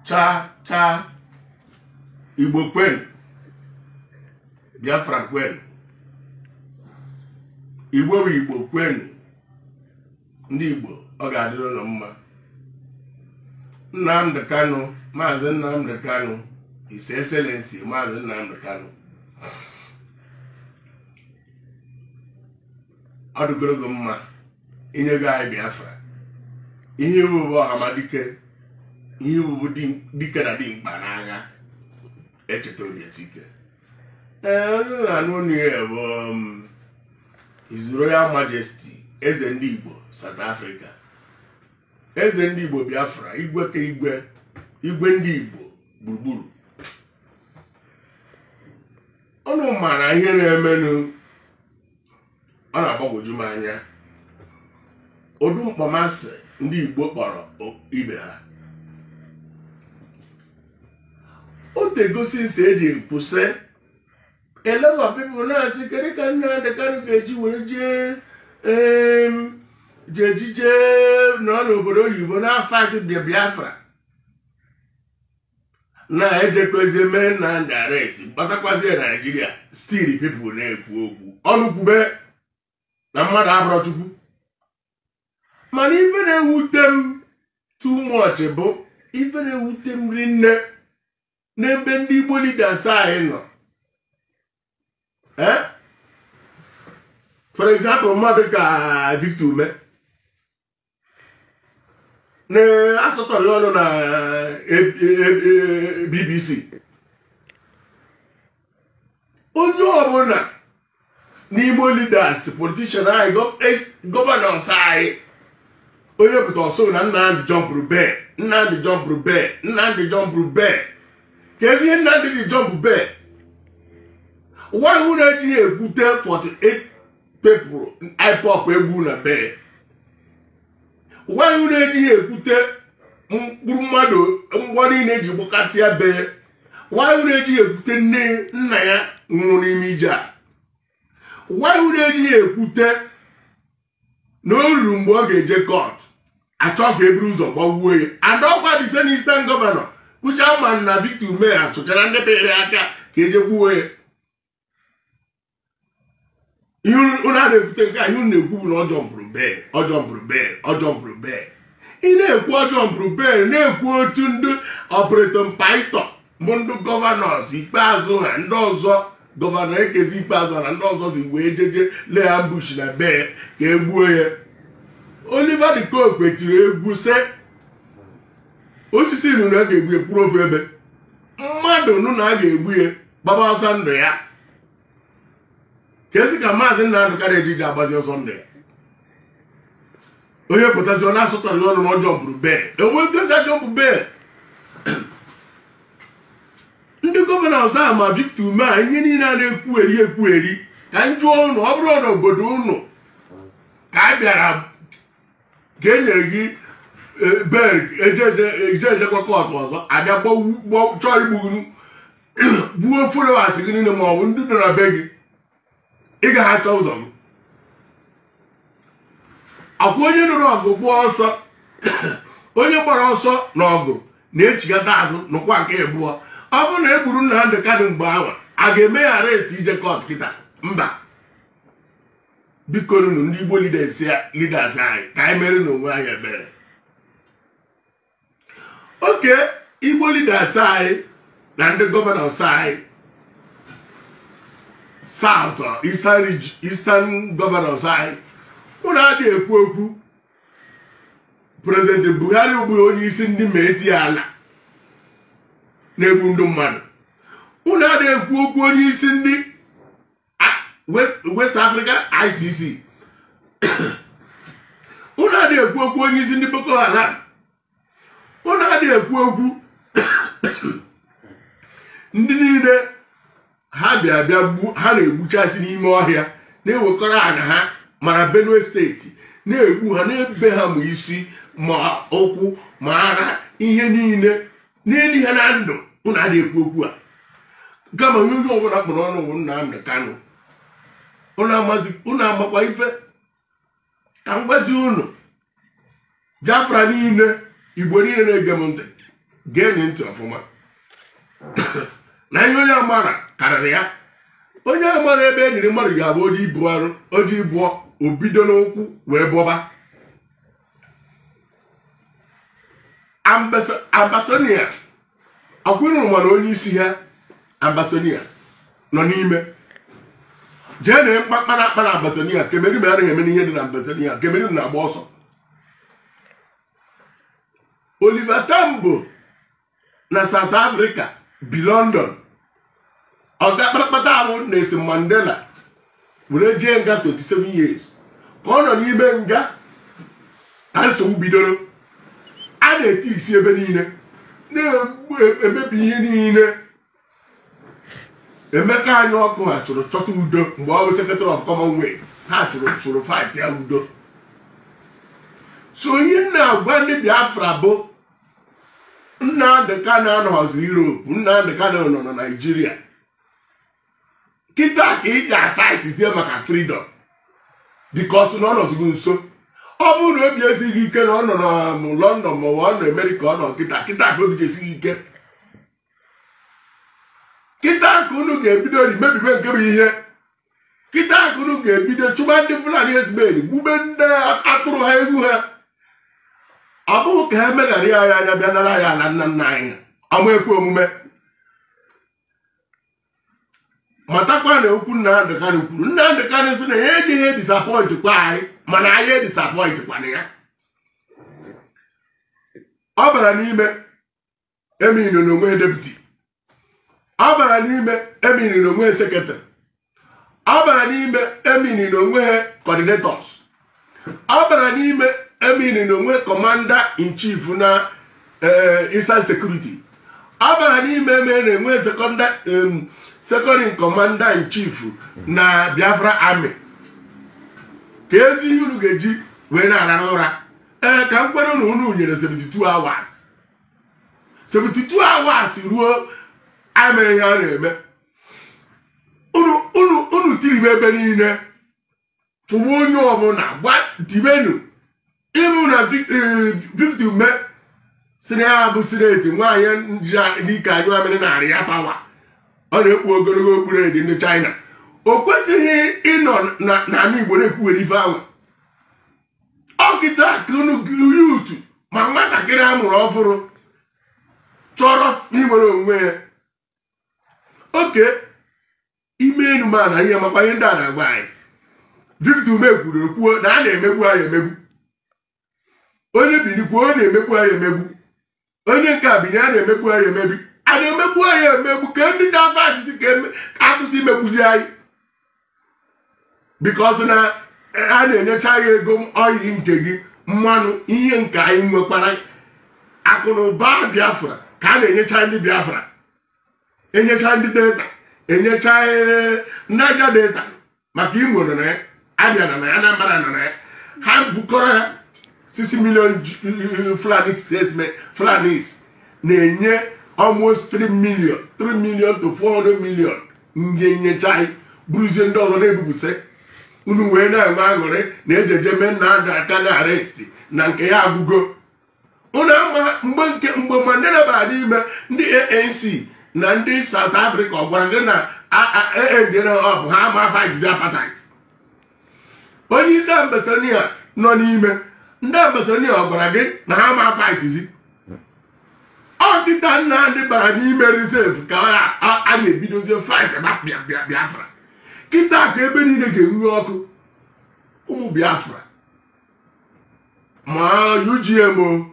cha Igbo kwen Biafra kwen Igbo bụ Igbo kwen ndị Igbo ọ ga-adịrị ụlọ mma. Nnamdi Kanu, Maazị Nnamdi Kanu, His Excellency Maazị Nnamdi Kanu, ọ dịgoro gị mma inye gị anyị Biafra. Ihe iwu bụ ọhamadike, ihe iwu bụ dike na dimkpa n'agha, echeta Obiasike. Onye na-anụ ọnụ ya bụ His Royal Majesty Eze ndị Igbo South Africa, Eze ndị Igbo Biafra, igwe ka igwe ndị Igbo gburugburu. Ọnụ mara ihe na-emenụ, ọ na-agbagwoju m anya. Odu mkpọmasị ndị Igbo kpọrọ ibe ha. O tegosi nsi eji ekwuse. A lot of people na-asị kedu ka Nnamdi Kanu ga-eji were jee nọ n'obodo oyibo na fight Biafra, na-ejekwezi mee Nnamdi arrest, kpatakwazi Nigeria, still people na-ekwu okwu ọnụ kwube na mmadụ abụrụ Chukwu. Mana ife na-ewute m too much bụ ife na-ewute m rinne n'ebe ndị Igbo leaders anyị nọ. For example, mmadụ ka Victor Ume na-asọtọrọ ọnụ na BBC. Onye ọbụla n'Igbo leaders, politician anyị, gọvanọs anyị, onye pụta ọsọ na Nnamdi jọmpụrụ bee. Ka ezi ihe Nnamdi ji jọmpụ bee, nwaanyị na-ejighị ekwute 48 people IPOB egwu na bee. Nwaanyị na-ejighị ekwute mkpụrụ mmadụ ngwa niile eji gbakasịa bee. Nwaanyị na-ejighị ekwute nna ya nwụrụ n'ime ije a. Nwaanyị na-ejighị ekwute na o ruru mgbe ọ ga-eje court, achọ ka eburu ụzọ gbawuo ya. Adọkwa the same Eastern Governor kwucha ma na Victor Ume achụchara ndị pere aka ka eje gwuo ya. Ihe unu na-ekwute nke a, ihe unu na-ekwu bụ na ọ jọmpụrụ bee. Ị na-ekwu ọ jọmpụrụ bee, na-ekwu otu ndị Operator Mpaito bụ ndị gọvanọs ikpeazụ ha ndị ọzọ, gọvanọ Ekezi ikpeazụ na ndị ọzọ si wee jeje lee ambush na bee ka egbuo ya. Oliver De Coque tiri egwu se osisi nụ na a ga-egbu ya kwuru ofu ebe, mmadụ nụ na a ga-egbu ya gbaba ọsọ ndụ ya. Ka esi ka Maazị Nnamdi Kanu ejiji agbazi ọsọ ndụ ya. Onye pụtazi ọ na-asụtọrọ ọnụ na ọ jọmpụrụ bee. Ewetezi jọmpụ bee. Ndị gọvanọ ọzọ a ma Victor Ume a ihe niile a na-ekwugheri ka njụọ ụnụ, ọ bụrụ na obodo ụnụ ka a bịara ka e nyere gị bee ejejekwa kọtụ ọzọ, abịa chọrọ igbu gbuo followers gị niile ma ọ bụ ndị nọ na be gị, ị ga-achọ ụzọ gị. Akwa onye nụrụ ọgụ gbuo ọsọ, onye gbara ọsọ n'ọgụ na-echigata azụ n'ụkwa nke abụọ. Ọ bụrụ na egburu Nnamdi Kanu mgbe ahụ, a ga-eme ya arrest ije court kịta? Mba. Biko nụ ndị Igbo leaders anyị ka anyị mere n'onwe anyị ebere. Oke, Igbo leaders anyị na ndị gọvanọs anyị South Eastern governors anyị, unu adịghị ekwu okwu. President Buhari bụ onye isi ndị Mieti ala na-egbu ndị mmadụ. Unu adịghị ekwu okwu onye isi ndị West Africa ICC. Unu adịghị ekwu okwu onye isi ndị Boko Haram. Unu adịghị ekwu okwu ndị niile ha ha na-egbuchasị n'ime ọhịa, na-ewekọrọ ana ha mara Benue steeti, na-egbu ha, na-ebe ha ma isi ma ụkwụ ma ara, ihe niile n'elu ha na ndụ. Unu adịghị ekwu okwu a. Kama onye ọbụla kpọrọ ọnụ bụ Nnamdi Kanu. Unu amakwa ife ka mgbazi unu Biafra niile, Igbo niile na-ege m ntị, gee ntị ọfụma na ihe onye amara karịrị ya. Onye amara ebe eniri mmadụ ga-abụ onye ibu arụ oji bụọ obido n'ụkwụ wee bọba. Ambasonia akwụrụ mana onye isi ha Ambasonia nọ n'ime jee na mkpakpa na-akpa na Ambasonia kemeri ma anaghị eme n'ihe dị na Ambasonia kemeri na-agba ọsọ. Oliver Tambo na South Africa bi London ọ ga-akpakpata ahụ na esi Mandela were jee nga 27 years ka ọ nọ n'ime nga na nsogbu bidoro. A na-eti isi ebe niile na-emebi ihe niile. Emeka anyị ọkụ ha chụrụ chọta udo mgbe ọ bụ Secretary of Commonwealth ha chụrụ fight ya udo. So onye na-agwa ndị Biafra bụ Nnamdi Kanu anọghọzi Europe, Nnamdi Kanu nọ na Nigeria. Kịta ka ị ga-fight maka freedom because na ọ nọzigo nso. Ọ bụrụ na obi esighị ike na ọ nọ na London ma ọ nọ America ọ nọ kịta ka obi esighị ike. Kịta ka unu ga-ebido mebibe nke bụ ihe. Kịta ka unu ga-ebido chụba ndị Fulani Herdsmen gbube ndị atụrụ ha egwu ha. Ọ bụghị ka ha megharị ya anya bịa nara ya ala nna nna anyị ama ekwe omume. Matakwa na okwu Nnamdi Kanu kwuru. Nnamdi Kanu sị na ya ejighị disappoint kwa anyị mana anyị edisappoint kwana ya. Ọ bara n'ime eminu n'onwe deputy. Ọ bara n'ime eminu n'onwe secretary. Ọ bara n'ime eminu n'onwe coordinators. Ọ bara n'ime eminu n'onwe commander in chief na Eastern Security. Ọ bara n'ime n'onwe second in commander in chief na Biafra Army. Ka ezi ihe unu ga-eji wee na-arara ụra. Ka m kwere unu nyere 72 hours. 72 hours ruo amere ihe a na-eme. Unu tiribe ebe niile. Tụwa onye ọbụla gwa tibenu. Ibu na victim me sine ya bụ sineti nwaanyị n'ike anyụ amịrị narị ya pawa. Ọ na-ekpu ogologo okpuru edi ndị China. O kwesịghị ịnọ na anụ Igbo na-ekwuwere ife ahụ. Ọ kịta ka unu yutu ma nwatakịrị a mụrụ ọfụrụ chọrọ inwere onwe ya. Oke ime enu ma na ihe makwa ihe ndị a na-agwa anyị. Victor mekwuru ekwuo na a na-emegbu anyị emegbu. Onye binikwa ọ na-emegbu anyị emegbu. Onye nke a binye a na-emegbu anyị emegbu. A na-emegbu anyị emegbu ka ndị ga-afa achịsị ka akwụsị imegbuzi anyị. Because na a na-enyecha ya ego oyi nke gị mmanụ ihe nke anyị nwekwara akụ na ụba Biafra ka a na-enyecha ndị Biafra. Enyecha ndị Delta, enyecha Niger Delta maka Imo nọ na ya, Abia nọ na ya, Anambra nọ na ya. Ha bukọrọ ya 6 million Fulanis na-enye almost 3 million to 400 million nyecha buruzie ndị ọzọ na-ebupụsị. Unu wee na-enwe aṅụrị na ejeje mee Nnamdi Kanu arrest na nke ya agụgo. Unu ama mgbe Mandela bara n'ime ndị ANC na ndị South Africa ọ gwara gị na bụ ha ama fight the apartheid. Onye isi Ambasonia nọ n'ime ndị Ambasonia ọ gwara gị na ha ama fight zi. Ọ dịta Nnamdi bara n'ime reserve ka a ga-ebidozie fight Biafra. Kịta ka ebe niile ga-enwe ọkụ. Ụmụ Biafra ma UGM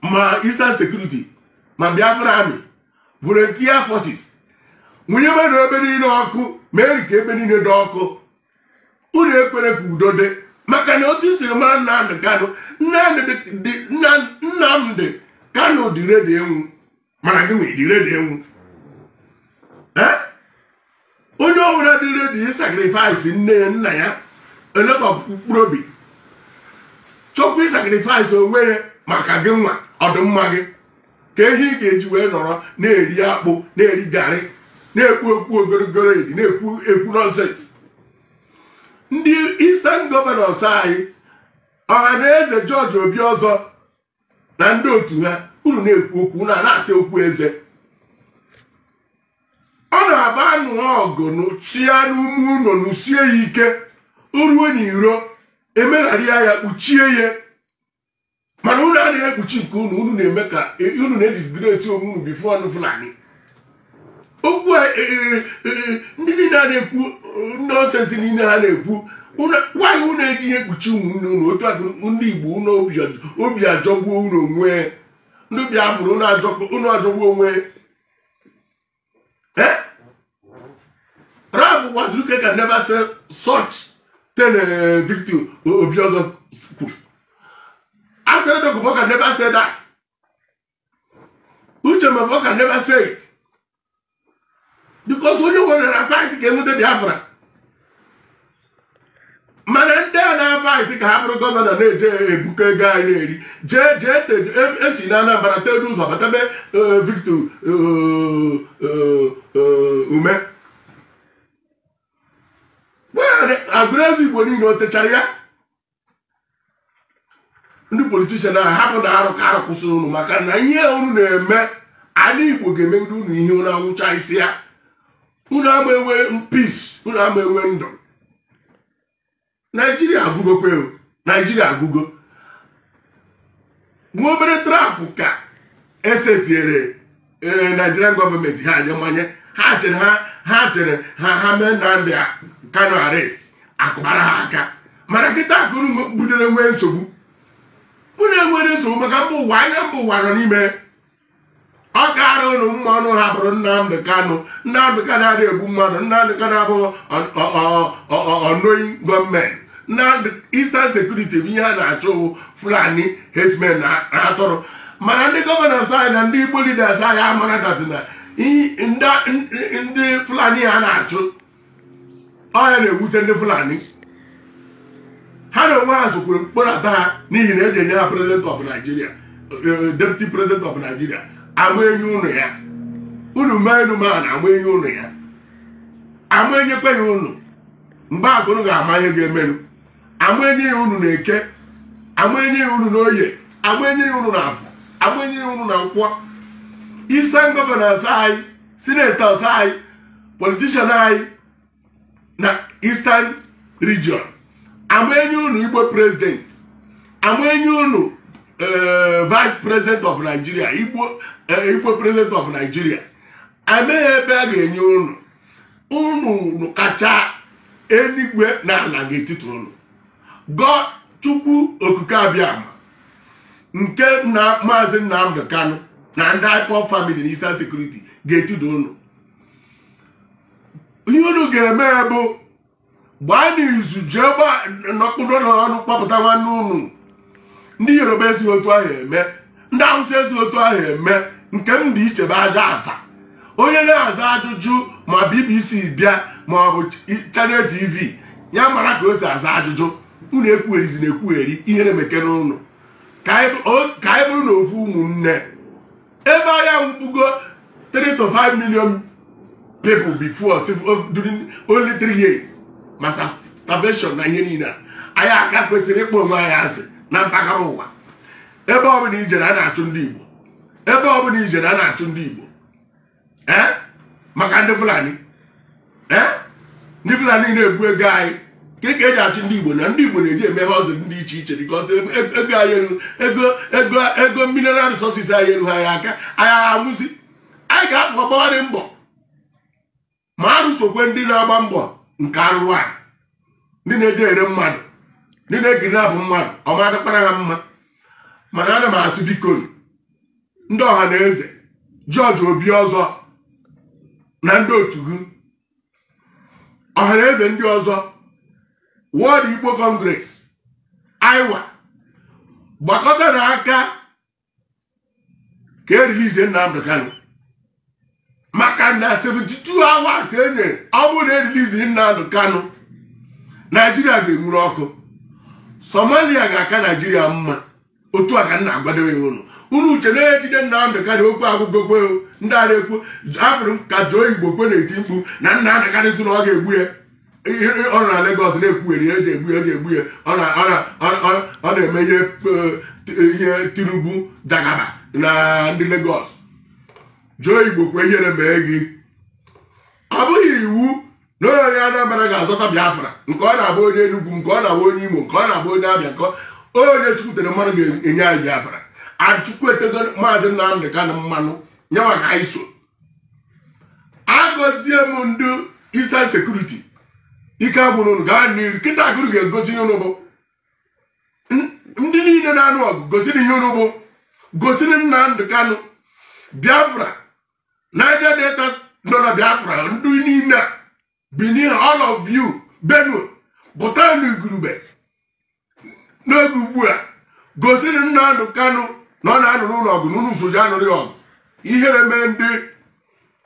ma Eastern Security ma Biafra Army volunteer forces nwunye mmadụ ebe niile ọkụ mere ka ebe niile dị ọkụ. Unu ekpere ka udo dị maka na otu siri mara Nnamdi Kanu Nnamdi Kanu dị redi enwu mana gị nwee dị redi enwu. Onye ọbụla dị redi sacrifice nne ya nna ya elekọ mkpụrụ obi chọkwa sacrifice onwe ya maka gị nwa ọdụmma gị ka ehi ị ga-eji wee nọrọ na-eri akpụ na-eri garị na-ekwu okwu ogologo edi na-ekwu nonsense. Ndị Eastern Governors anyị ọha na eze George Obi ọzọ na ndị otu ha unu na-ekwu okwu na-ata okwu eze. Ọ na-aba anụ ọgụ n'chia n'ume ụlọ n'usie ya ike oruo n'iro emegharịa ya kpuchie ya, mana unu anaghị ekpuchi nke unu na-eme ka unu na-edisgrace onwe unu bifo ọnụ Fulani. Okwu ndị niile a na-ekwu nọnsensị niile ha na-ekwu nwaanyị unu eji ihe ekpuchi ụmụnne unu otu akụ ndị Igbo unu obi ajọgbuo unu onwe ndị Biafra unu ajọgbuo onwe. Ralph Wazuke can never say such thing Victor Obiozor spoke. After the Kubo can never say that. Uche Mafo can never say it. Because when you want to fight again with the Biafra, man, na fight ka hapụrụ gọvanọ na-eje ebuka ego anyị jee esi na Anambra tedu ụzọ batabe Victor Ume agụrụezi Igbo niile o techara ya. Ndị politishan ahụ hapụ na arụ ka arụ kwụsịrị unu maka na ihe unu na-eme anyị Igbo ga-emegide unu ihe unu anwụcha isi ya. Unu ama enwe peace, unu ama enwe ndụ. Nigeria agụgokwe, Nigeria agụgo. Nwa obere trafụ ka esetiere Nigerian government ha anya manye ha chere ha mee Nnamdi Kanu arrest akụbara ha aka, mana kịta akụrụ budere nwee nsogbu. Unu enwere nsogbu maka mba ụwa, anya mba ụwa nọ n'ime. Ọ kaara unu mma ọnụ hapụrụ Nnamdi Kanu adịghị egbu mmadụ, Nnamdi Kanu abụghị annoying gọọmenti. Na Eastern Security bụ ihe a na-achọ Fulani herdsmen na atọrọ, mana ndị gọvanọs anyị na ndị Igbo leaders anyị amara datị na ndị Fulani ha na-achụ ọya na-ewute ndị Fulani. Ha na onwe ha sokwuru mkpọrọta ha n'ihi na eji enye ha President of Nigeria, Deputy President of Nigeria, ama enye ụnụ ya. Unu mee enu ma na ama enye ụnụ ya, ama enyekwa ya ụnụ mgbe akụnụ ga-ama ihe ga-emenụ. Ama enye ya unu na-eke, ama enye ya unu n'oye, ama enye ya unu n'afọ, ama enye ya unu na nkwọ. Eastern governors anyị, senators anyị, politician anyị na Eastern region, ama enye unu Igbo president, ama enye unu vice president of Nigeria, Igbo president of Nigeria. Ameghe ebe a ga-enye unu kacha eluigwe na ala ga-etiti unu. God Chukwu Okike Abiama nke na Maazị Nnamdi Kanu na ndị IPOB family na Eastern Security ga-etiti unu. Ihe unu ga-eme bụ gbaa n'izu jee nọkpụrụ n'ọnụ kpọpụta nwanne unu. Ndị Yoruba esi otu ahụ eme, ndị Hausa esi otu ahụ eme, nke m dị iche bụ aja afa. Onye na-aza ajụjụ ma BBC bịa ma ọ bụ Channel TV ya mara ka o si aza ajụjụ. Unu ekwugherizi na ekwugheri ihe na-emekere unu ka anyị bụrụ na ofu ụmụnne. Ebe anya mkpugo 3 to 5 million people before during only 3 years masa starvation na ihe niile anyị aka kwesịrị ịkpọ onwe anyị asị na mpaghara ụwa. Ebe ọbụla ijere a na-achụ ndị Igbo, ebe ọbụla ijere a na-achụ ndị Igbo maka ndị Fulani. Ndị Fulani na-ebu ego anyị ka eji achụ ndị Igbo, na ndị Igbo na-eji eme ọzọ ndị iche iche because ego anyị ego mineral resources anyị erughị anyị aka, anyị anwụzi. Anyị ga-akpọ gbagharị mbọ ma arụsokwe ndị na-agba mbọ nke arụrụ a, ndị na-eje ere mmadụ, ndị na-egiri abụ mmadụ, ọmadịkpara ha mma. Mana ana m asị biko ndị ọha na eze, George Obi ọzọ na ndị otu gị, ọha na eze ndị ọzọ, World Igbo Congress, Aiwa, gbakọtara aka ka erilize Nnamdi Kanu maka na 72 hours enyere. Ọ bụrụ na erilize Nnamdi Kanu, Nigeria ga-enwuru ọkụ. Somalia ga-aka Nigeria mma. Otu aka nna agwadewe unu uche na-ejide Nnamdi Kanu okwu agụgokwe ndị ara ekwu afụrụ ka Joe Igbo kwe na-eti mkpu na Nnamdi Kanu si na ọ ga-egbu ya. ọ nọ na Lagos na-ekwugheri eji egbu ya ọ na-eme ihe Tinubu Jagaba na ndị Lagos. Joe Igbo kwenyere mee gị. Ọ bụghị iwu na onye Anambra ga-azọta Biafra nke ọ na-abụ onye Enugu, nke ọ na-abụ onye Imo, nke ọ na-abụ onye Abịa, nke onye chukwutere mmanụ ga-enye anyị Biafra. Achukwu etego Maazị Nnamdị Kanụ mmanụ nyewa ka anyị so. Agọzie m ndị Eastern Security ike abụrụ unu gaa n'iru kịta agụrụ ga-egosi ihe unu bụ. Ndị niile na-anụ ọgụ gosiri ihe unu bụ. Gosiri Nnamdị Kanụ Biafra Niger Delta nọ na Biafra ndị niile Benin, all of you Benue bụta n'igurube n'oge ugbu a. Gosiri Nnamdị Kanụ na ọ na-anụ n'ụlọ ọgụ n'ụlọ soja anụrị ọgụ. Ihere mee ndị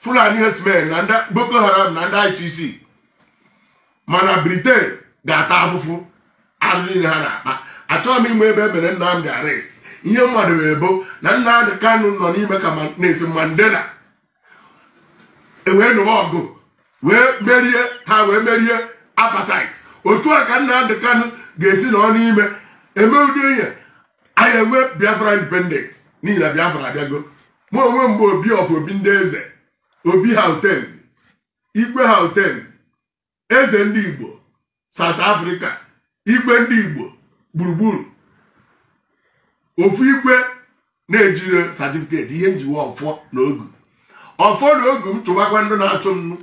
Fulani herdsmen na ndị Boko Haram na ndị ICC. Mana Britain ga-ata afụfụ arụ niile ha na-akpa. Achọghị m ime ebe emere Nnamdị arrest. Ihe mmadụ wee bụ na Nnamdị Kanụ nọ n'ime ka Nelson Mandela wee nụwa ọgụ wee merie ha, wee merie apartheid. Otu a ka Nnamdị Kanụ ga-esi nọ n'ime eme ụdị ihe anyị enwe Biafra independent n'ihi na Biafra abịago. Mụ onwe mgbe Obi of Obi ndị eze, Obi Hauten, Igwe Hauten, eze ndị Igbo South Africa, igwe ndị Igbo gburugburu, ofu igwe na-ejire certificate ihe njiwe ọfọ na ogu. Ọfọ na ogu m chụwakwa ndị na-achụ nnu.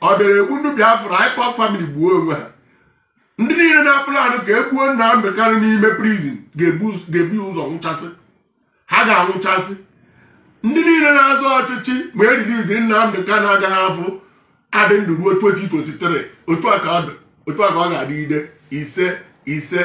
Ọ bịara egbu ndị Biafra IPOB family gbuo onwe ha. Ndị niile na-apụrụ anụ ka egbuo Nnamdị Kanụ n'ime prison ga-ebu ụzọ nwụchasị. Ha ga-anwụchasị. Ndị niile na-azọ ọchịchị ma erilizi Nnamdị Kanụ agaghị afụ adị ndụ ruo 2023. Otu a ka ọ dị, otu a ka ọ ga-adịgide. Ise